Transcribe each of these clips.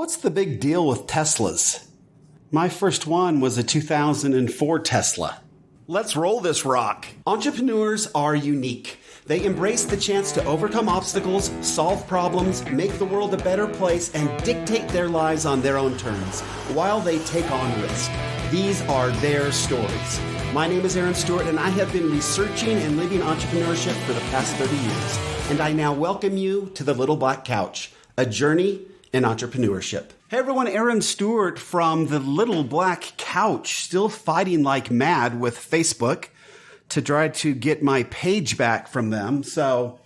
What's the big deal with Teslas? My first one was a 2004 Tesla. Let's roll this rock. Entrepreneurs are unique. They embrace the chance to overcome obstacles, solve problems, make the world a better place, and dictate their lives on their own terms while they take on risk. These are their stories. My name is Aaron Stewart, and I have been researching and living entrepreneurship for the past 30 years. And I now welcome you to the Little Black Couch, a journey in entrepreneurship. Hey everyone, Aaron Stewart from the Little Black Couch, still fighting like mad with Facebook to try to get my page back from them. So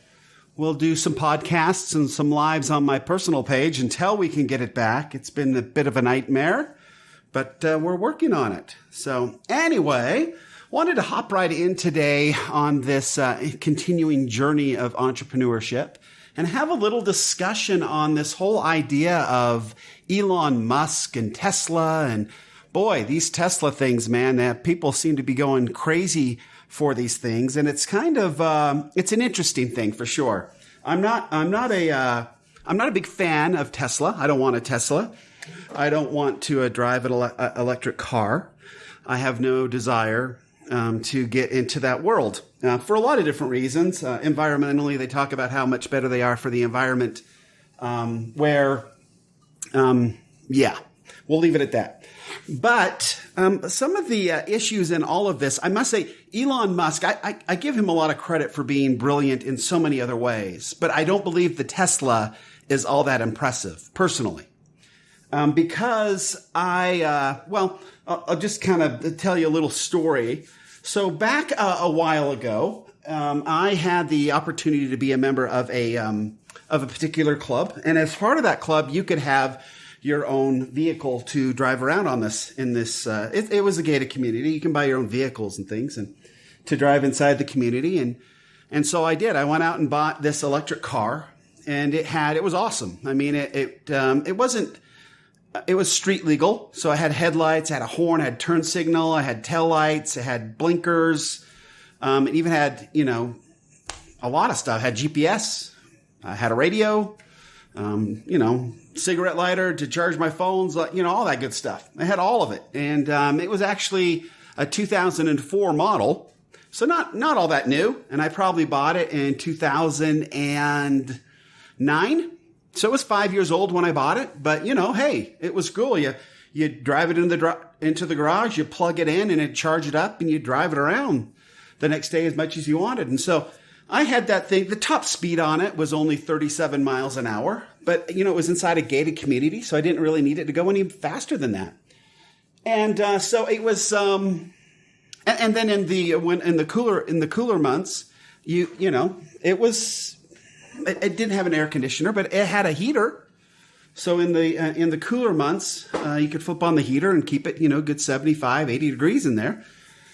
we'll do some podcasts and some lives on my personal page until we can get it back. It's been a bit of a nightmare, but we're working on it. So anyway, wanted to hop right in today on this continuing journey of entrepreneurship and have a little discussion on this whole idea of Elon Musk and Tesla. And boy, these Tesla things, man, people seem to be going crazy for these things. And it's kind of, it's an interesting thing for sure. I'm not a big fan of Tesla. I don't want a Tesla. I don't want to drive an electric car. I have no desire to get into that world for a lot of different reasons. Environmentally, they talk about how much better they are for the environment. We'll leave it at that. But some of the issues in all of this, I must say, Elon Musk, I give him a lot of credit for being brilliant in so many other ways. But I don't believe the Tesla is all that impressive, personally. Because I'll just kind of tell you a little story. So back a while ago, I had the opportunity to be a member of a particular club, and as part of that club, you could have your own vehicle to drive around on this. It was a gated community. You can buy your own vehicles and things, and to drive inside the community, and so I did. I went out and bought this electric car, and it was awesome. I mean, it wasn't. It was street legal. So I had headlights, I had a horn, I had turn signal, I had tail lights, I had blinkers. It even had, a lot of stuff. I had GPS. I had a radio, cigarette lighter to charge my phones, all that good stuff. I had all of it. And it was actually a 2004 model. So not all that new. And I probably bought it in 2009. So it was 5 years old when I bought it, but hey, it was cool. You drive it into the garage, you plug it in and it charge it up and you drive it around the next day as much as you wanted. And so I had that thing. The top speed on it was only 37 miles an hour, but it was inside a gated community. So I didn't really need it to go any faster than that. And, so it was, and then in the cooler months, it didn't have an air conditioner, but it had a heater. So in the cooler months, you could flip on the heater and keep it, good 75, 80 degrees in there.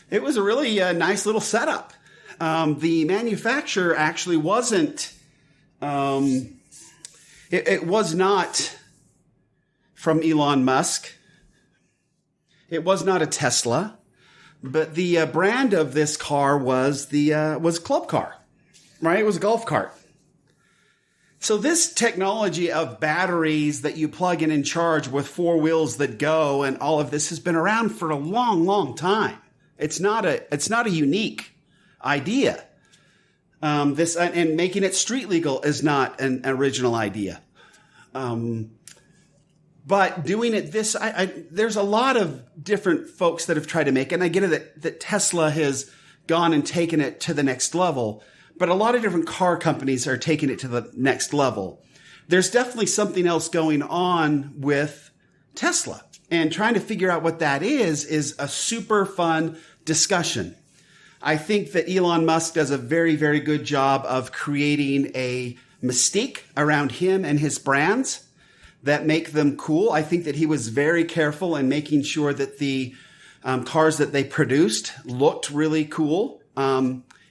It was a really nice little setup. The manufacturer actually wasn't, it was not from Elon Musk. It was not a Tesla, but the brand of this car was Club Car, right? It was a golf cart. So this technology of batteries that you plug in and charge with four wheels that go and all of this has been around for a long, long time. It's not a unique idea. This and making it street legal is not an original idea. But doing it there's a lot of different folks that have tried to make it. And I get it that Tesla has gone and taken it to the next level. But a lot of different car companies are taking it to the next level. There's definitely something else going on with Tesla. And trying to figure out what that is a super fun discussion. I think that Elon Musk does a very, very good job of creating a mystique around him and his brands that make them cool. I think that he was very careful in making sure that the cars that they produced looked really cool.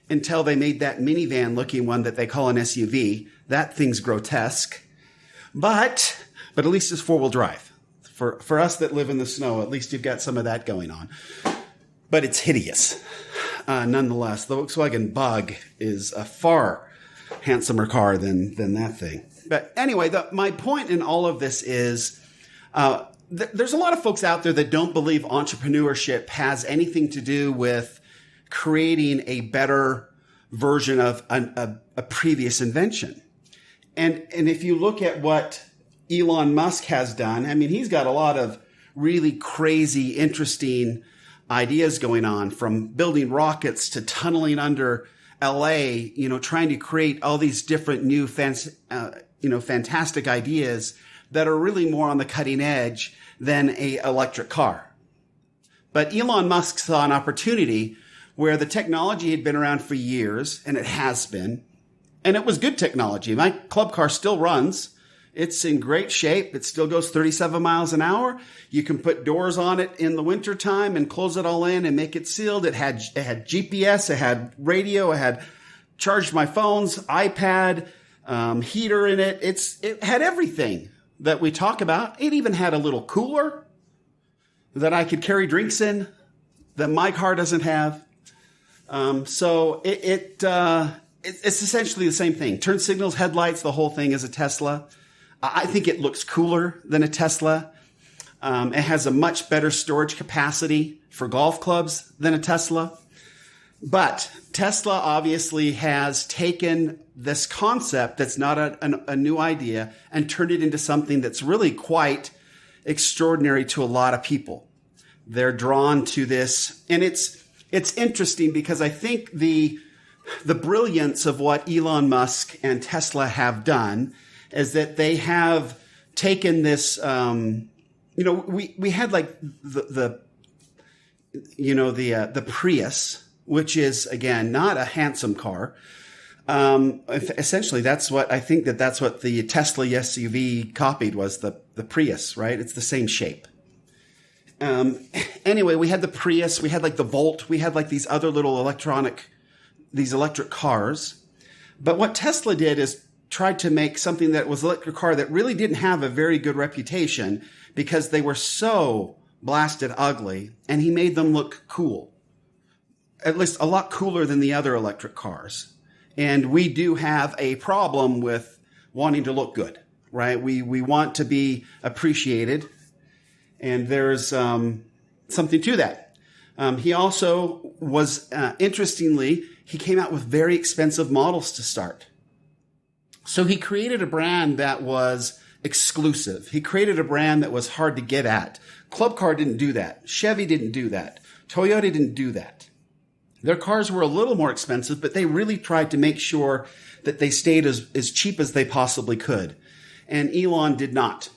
Until they made that minivan looking one that they call an SUV. That thing's grotesque. But at least it's four-wheel drive. For us that live in the snow, at least you've got some of that going on. But it's hideous. Nonetheless, the Volkswagen Bug is a far handsomer car than that thing. But anyway, my point in all of this is There's a lot of folks out there that don't believe entrepreneurship has anything to do with creating a better version of a previous invention. And if you look at what Elon Musk has done, I mean, he's got a lot of really crazy, interesting ideas going on, from building rockets to tunneling under LA, trying to create all these different new fantastic ideas that are really more on the cutting edge than a electric car. But Elon Musk saw an opportunity where the technology had been around for years, and it has been, and it was good technology. My club car still runs. It's in great shape. It still goes 37 miles an hour. You can put doors on it in the wintertime and close it all in and make it sealed. It had GPS, it had radio, it had charged my phones, iPad, heater in it. It had everything that we talk about. It even had a little cooler that I could carry drinks in that my car doesn't have. So it's essentially the same thing. Turn signals, headlights, the whole thing is a Tesla. I think it looks cooler than a Tesla. It has a much better storage capacity for golf clubs than a Tesla. But Tesla obviously has taken this concept that's not a new idea and turned it into something that's really quite extraordinary to a lot of people. They're drawn to this. And it's interesting because I think the brilliance of what Elon Musk and Tesla have done is that they have taken this, we had like the Prius, which is, again, not a handsome car. Essentially, that's what the Tesla SUV copied, was the Prius, right? It's the same shape. Anyway, we had the Prius, we had like the Volt, we had like these other little electric cars. But what Tesla did is tried to make something that was an electric car that really didn't have a very good reputation because they were so blasted ugly, and he made them look cool. At least a lot cooler than the other electric cars. And we do have a problem with wanting to look good, right? We want to be appreciated, and there's something to that. He also was, interestingly, he came out with very expensive models to start. So he created a brand that was exclusive. He created a brand that was hard to get at. Club Car didn't do that. Chevy didn't do that. Toyota didn't do that. Their cars were a little more expensive, but they really tried to make sure that they stayed as cheap as they possibly could. And Elon did not.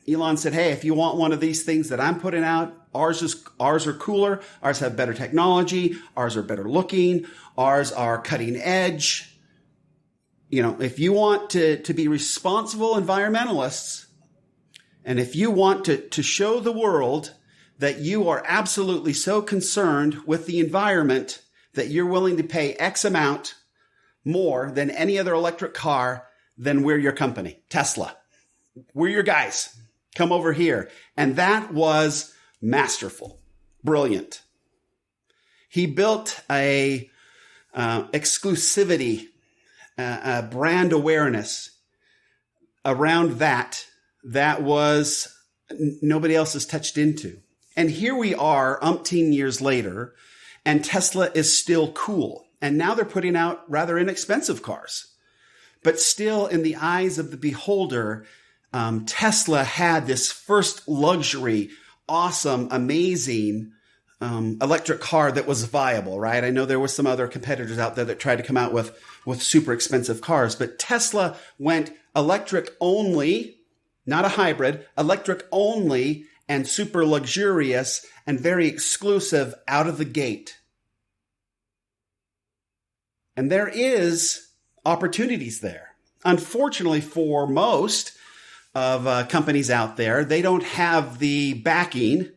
Elon said, hey, if you want one of these things that I'm putting out, ours are cooler. Ours have better technology. Ours are better looking. Ours are cutting edge. If you want to be responsible environmentalists, and if you want to show the world that you are absolutely so concerned with the environment that you're willing to pay X amount more than any other electric car, then we're your company. Tesla. We're your guys. Come over here. And that was masterful. Brilliant. He built a exclusivity, brand awareness around that was nobody else has touched into. And here we are umpteen years later, and Tesla is still cool. And now they're putting out rather inexpensive cars. But still, in the eyes of the beholder, Tesla had this first luxury, awesome, amazing electric car that was viable, right? I know there were some other competitors out there that tried to come out with super expensive cars, but Tesla went electric only, not a hybrid, electric only, and super luxurious and very exclusive out of the gate. And there is opportunities there. Unfortunately, for most of companies out there, they don't have the backing.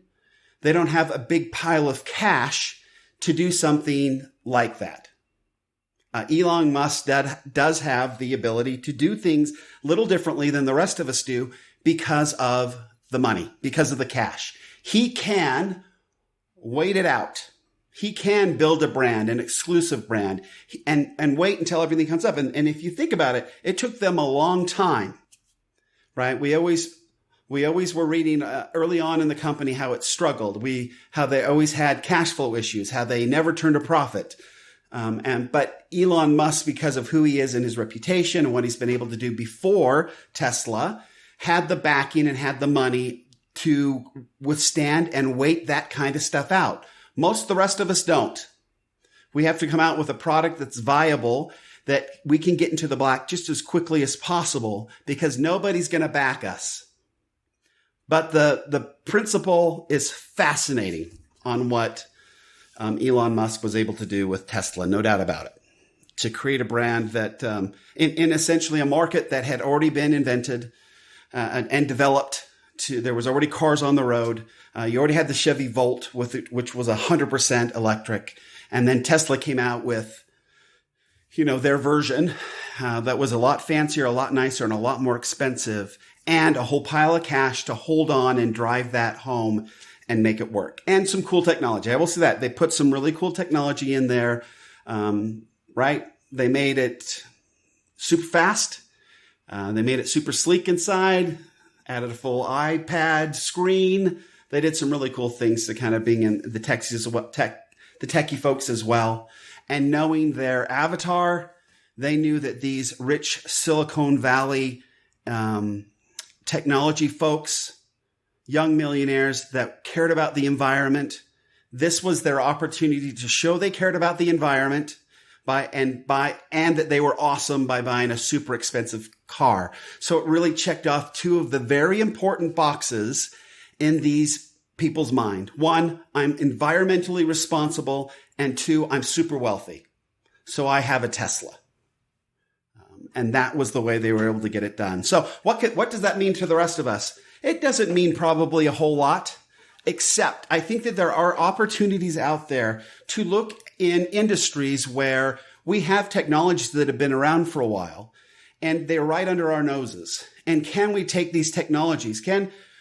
They don't have a big pile of cash to do something like that. Elon Musk does have the ability to do things a little differently than the rest of us do because of the money, because of the cash. He can wait it out. He can build a brand, an exclusive brand, and wait until everything comes up. And if you think about it, it took them a long time, right? We always We always were reading early on in the company how it struggled. How they always had cash flow issues, how they never turned a profit. But Elon Musk, because of who he is and his reputation and what he's been able to do before Tesla, had the backing and had the money to withstand and wait that kind of stuff out. Most of the rest of us don't. We have to come out with a product that's viable, that we can get into the black just as quickly as possible, because nobody's going to back us. But the principle is fascinating on what Elon Musk was able to do with Tesla, no doubt about it, to create a brand that in essentially a market that had already been invented and developed. There was already cars on the road. You already had the Chevy Volt, which was 100% electric. And then Tesla came out with, their version that was a lot fancier, a lot nicer, and a lot more expensive, and a whole pile of cash to hold on and drive that home and make it work. And some cool technology. I will say that. They put some really cool technology in there, right? They made it super fast. They made it super sleek inside, added a full iPad screen. They did some really cool things to kind of being in the techie folks as well. And knowing their avatar, they knew that these rich Silicon Valley technology folks, young millionaires that cared about the environment, this was their opportunity to show they cared about the environment and that they were awesome by buying a super expensive car. So it really checked off two of the very important boxes in these people's mind. One, I'm environmentally responsible, and two, I'm super wealthy. So I have a Tesla. And that was the way they were able to get it done. So what does that mean to the rest of us? It doesn't mean probably a whole lot, except I think that there are opportunities out there to look in industries where we have technologies that have been around for a while and they're right under our noses. And can we take these technologies?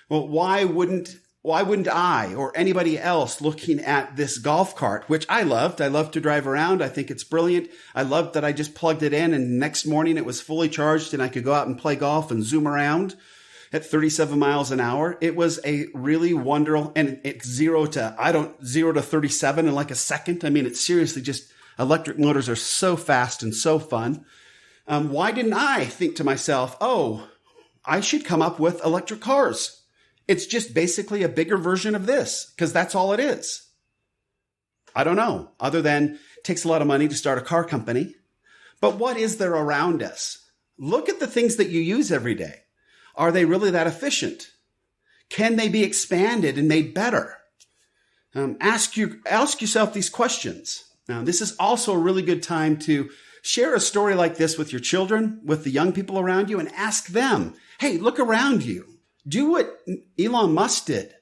Why wouldn't I or anybody else looking at this golf cart, which I loved. I love to drive around. I think it's brilliant. I loved that I just plugged it in and next morning it was fully charged and I could go out and play golf and zoom around at 37 miles an hour. It was a really wonderful, and it's 0 to 37 in like a second. I mean, it's seriously just, electric motors are so fast and so fun. Why didn't I think to myself, I should come up with electric cars? It's just basically a bigger version of this, because that's all it is. I don't know, other than it takes a lot of money to start a car company. But what is there around us? Look at the things that you use every day. Are they really that efficient? Can they be expanded and made better? Ask yourself these questions. Now, this is also a really good time to share a story like this with your children, with the young people around you, and ask them, hey, look around you. Do what Elon Musk did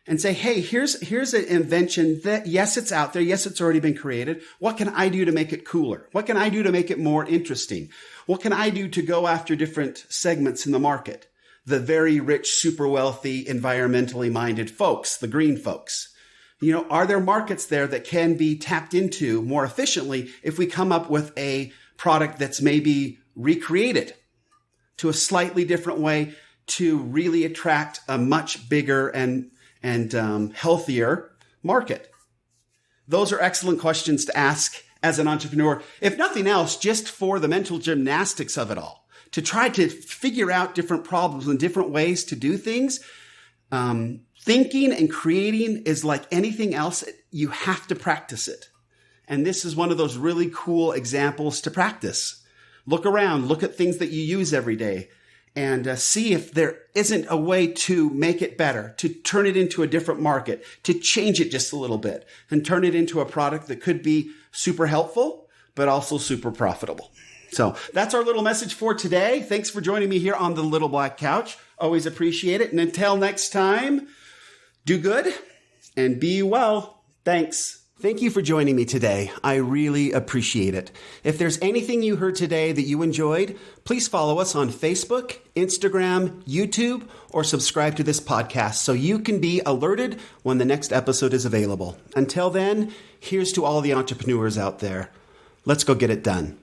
and say, hey, here's an invention that, yes, it's out there. Yes, it's already been created. What can I do to make it cooler? What can I do to make it more interesting? What can I do to go after different segments in the market? The very rich, super wealthy, environmentally minded folks, the green folks. Are there markets there that can be tapped into more efficiently if we come up with a product that's maybe recreated to a slightly different way to really attract a much bigger and healthier market? Those are excellent questions to ask as an entrepreneur, if nothing else, just for the mental gymnastics of it all, to try to figure out different problems and different ways to do things. Thinking and creating is like anything else. You have to practice it. And this is one of those really cool examples to practice. Look around, look at things that you use every day, and see if there isn't a way to make it better, to turn it into a different market, to change it just a little bit, and turn it into a product that could be super helpful, but also super profitable. So that's our little message for today. Thanks for joining me here on the Little Black Couch. Always appreciate it. And until next time, do good and be well. Thanks. Thank you for joining me today. I really appreciate it. If there's anything you heard today that you enjoyed, please follow us on Facebook, Instagram, YouTube, or subscribe to this podcast so you can be alerted when the next episode is available. Until then, here's to all the entrepreneurs out there. Let's go get it done.